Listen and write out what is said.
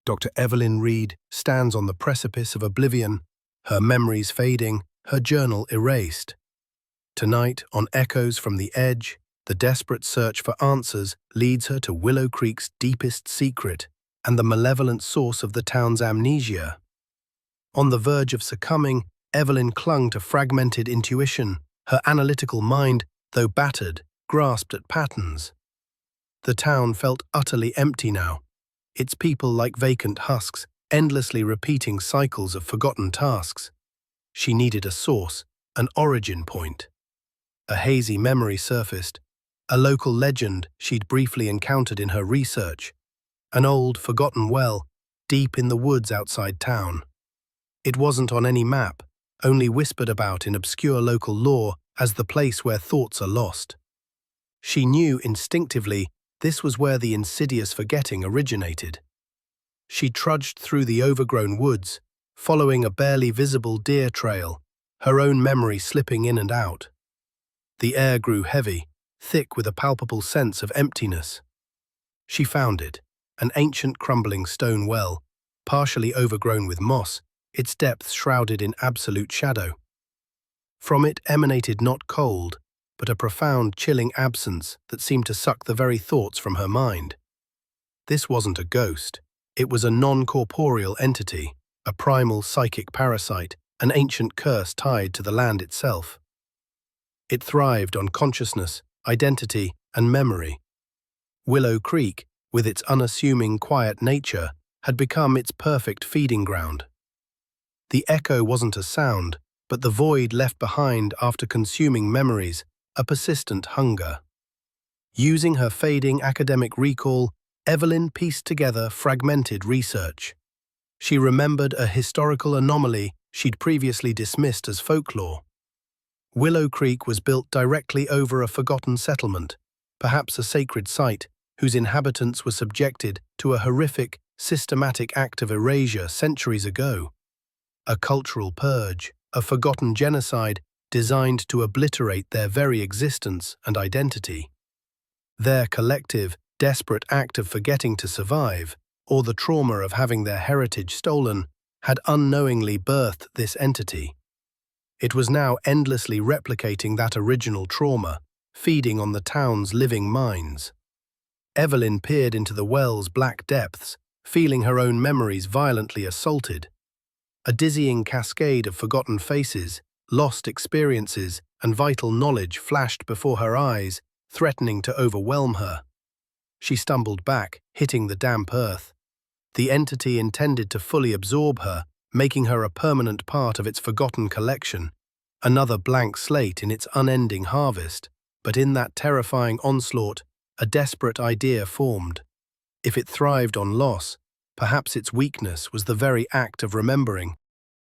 Dr. Evelyn Reed stands on the precipice of oblivion, her memories fading, her journal erased. Tonight, on Echoes from the Edge, the desperate search for answers leads her to Willow Creek's deepest secret and the malevolent source of the town's amnesia. On the verge of succumbing, Evelyn clung to fragmented intuition, her analytical mind, though battered, grasped at patterns. The town felt utterly empty now, its people like vacant husks, endlessly repeating cycles of forgotten tasks. She needed a source, an origin point. A hazy memory surfaced, a local legend she'd briefly encountered in her research, an old, forgotten well, deep in the woods outside town. It wasn't on any map, only whispered about in obscure local lore as the place where thoughts are lost. She knew instinctively this was where the insidious forgetting originated. She trudged through the overgrown woods, following a barely visible deer trail, her own memory slipping in and out. The air grew heavy, thick with a palpable sense of emptiness. She found it, an ancient crumbling stone well, partially overgrown with moss, its depths shrouded in absolute shadow. From it emanated not cold, but a profound, chilling absence that seemed to suck the very thoughts from her mind. This wasn't a ghost. It was a non-corporeal entity, a primal psychic parasite, an ancient curse tied to the land itself. It thrived on consciousness, identity, and memory. Willow Creek, with its unassuming, quiet nature, had become its perfect feeding ground. The echo wasn't a sound, but the void left behind after consuming memories, a persistent hunger. Using her fading academic recall, Evelyn pieced together fragmented research. She remembered a historical anomaly she'd previously dismissed as folklore. Willow Creek was built directly over a forgotten settlement, perhaps a sacred site, whose inhabitants were subjected to a horrific, systematic act of erasure centuries ago. A cultural purge, a forgotten genocide designed to obliterate their very existence and identity. Their collective, desperate act of forgetting to survive, or the trauma of having their heritage stolen, had unknowingly birthed this entity. It was now endlessly replicating that original trauma, feeding on the town's living minds. Evelyn peered into the well's black depths, feeling her own memories violently assaulted. A dizzying cascade of forgotten faces, lost experiences, and vital knowledge flashed before her eyes, threatening to overwhelm her. She stumbled back, hitting the damp earth. The entity intended to fully absorb her, making her a permanent part of its forgotten collection, another blank slate in its unending harvest. But in that terrifying onslaught, a desperate idea formed. If it thrived on loss, perhaps its weakness was the very act of remembering.